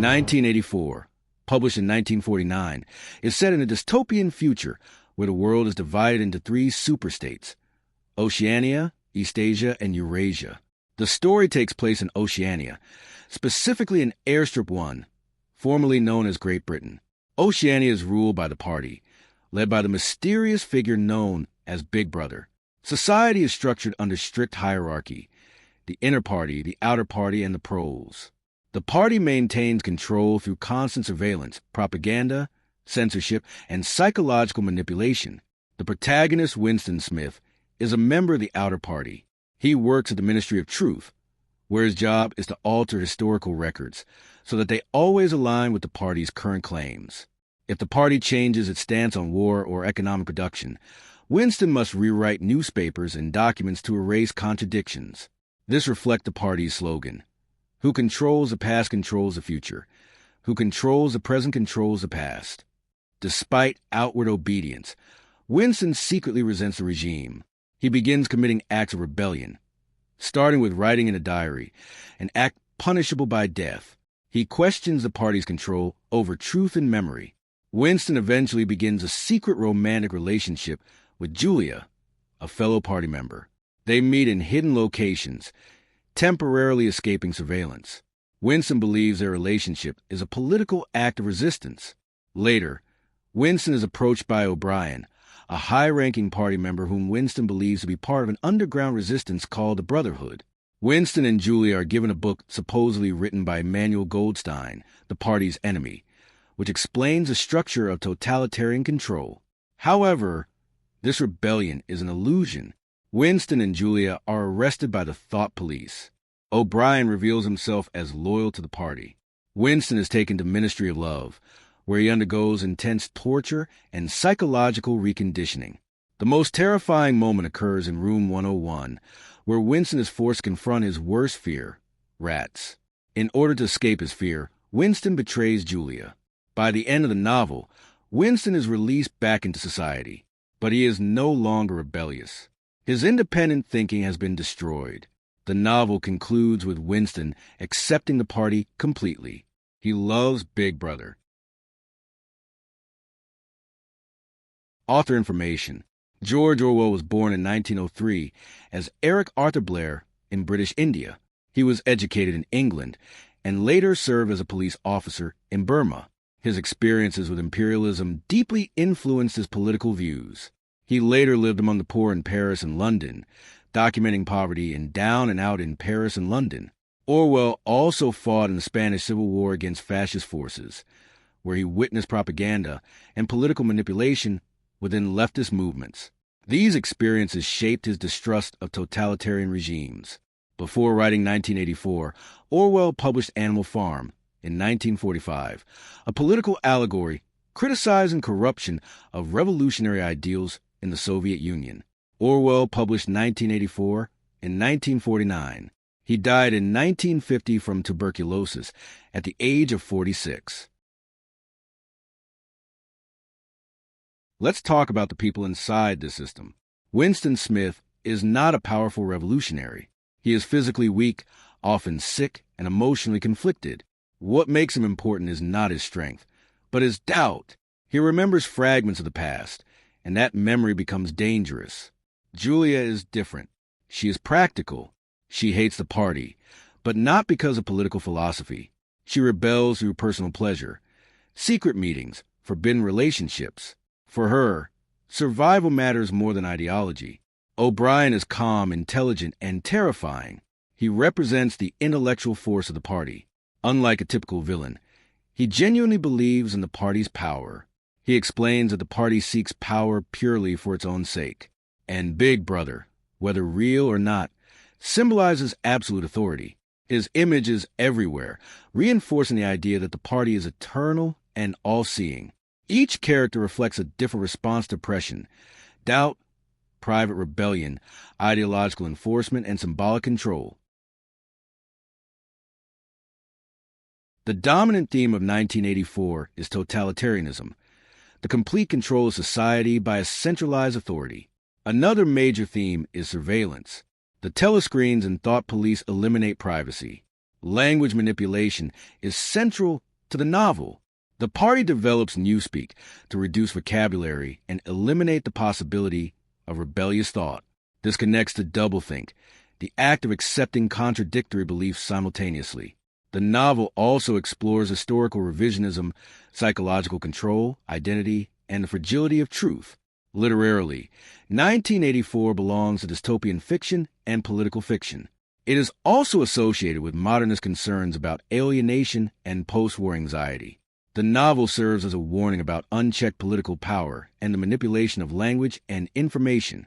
1984, published in 1949, is set in a dystopian future where the world is divided into three superstates: Oceania, Eastasia, and Eurasia. The story takes place in Oceania, specifically in Airstrip 1, formerly known as Great Britain. Oceania is ruled by the Party, led by the mysterious figure known as Big Brother. Society is structured under strict hierarchy: the inner party, the outer party, and the proles. The Party maintains control through constant surveillance, propaganda, censorship, and psychological manipulation. The protagonist, Winston Smith, is a member of the outer party. He works at the Ministry of Truth, where his job is to alter historical records so that they always align with the party's current claims. If the party changes its stance on war or economic production, Winston must rewrite newspapers and documents to erase contradictions. This reflects the party's slogan: "Who controls the past controls the future. Who controls the present controls the past." Despite outward obedience, Winston secretly resents the regime. He begins committing acts of rebellion, starting with writing in a diary, an act punishable by death. He questions the party's control over truth and memory. Winston eventually begins a secret romantic relationship with Julia, a fellow party member. They meet in hidden locations, temporarily escaping surveillance. Winston believes their relationship is a political act of resistance. Later, Winston is approached by O'Brien, a high-ranking party member whom Winston believes to be part of an underground resistance called the Brotherhood. Winston and Julia are given a book supposedly written by Manuel Goldstein, the party's enemy, which explains the structure of totalitarian control. However, this rebellion is an illusion. Winston and Julia are arrested by the thought police. O'Brien reveals himself as loyal to the party. Winston is taken to Ministry of Love, where he undergoes intense torture and psychological reconditioning. The most terrifying moment occurs in Room 101, where Winston is forced to confront his worst fear: rats. In order to escape his fear, Winston betrays Julia. By the end of the novel, Winston is released back into society, but he is no longer rebellious. His independent thinking has been destroyed. The novel concludes with Winston accepting the party completely. He loves Big Brother. Author information. George Orwell was born in 1903 as Eric Arthur Blair in British India. He was educated in England and later served as a police officer in Burma. His experiences with imperialism deeply influenced his political views. He later lived among the poor in Paris and London, documenting poverty in Down and Out in Paris and London. Orwell also fought in the Spanish Civil War against fascist forces, where he witnessed propaganda and political manipulation within leftist movements. These experiences shaped his distrust of totalitarian regimes. Before writing 1984, Orwell published Animal Farm in 1945, a political allegory criticizing corruption of revolutionary ideals in the Soviet Union. Orwell published 1984 in 1949. He died in 1950 from tuberculosis at the age of 46. Let's talk about the people inside this system. Winston Smith is not a powerful revolutionary. He is physically weak, often sick, and emotionally conflicted. What makes him important is not his strength, but his doubt. He remembers fragments of the past, and that memory becomes dangerous. Julia is different. She is practical. She hates the party, but not because of political philosophy. She rebels through personal pleasure, secret meetings, forbidden relationships. For her, survival matters more than ideology. O'Brien is calm, intelligent, and terrifying. He represents the intellectual force of the party. Unlike a typical villain, he genuinely believes in the party's power. He explains that the party seeks power purely for its own sake. And Big Brother, whether real or not, symbolizes absolute authority. His image is everywhere, reinforcing the idea that the party is eternal and all-seeing. Each character reflects a different response to oppression: doubt, private rebellion, ideological enforcement, and symbolic control. The dominant theme of 1984 is totalitarianism, the complete control of society by a centralized authority. Another major theme is surveillance. The telescreens and thought police eliminate privacy. Language manipulation is central To the novel, the party develops Newspeak to reduce vocabulary and eliminate the possibility of rebellious thought. This connects to doublethink, the act of accepting contradictory beliefs simultaneously. The novel also explores historical revisionism, psychological control, identity, and the fragility of truth. Literarily, 1984 belongs to dystopian fiction and political fiction. It is also associated with modernist concerns about alienation and post-war anxiety. The novel serves as a warning about unchecked political power and the manipulation of language and information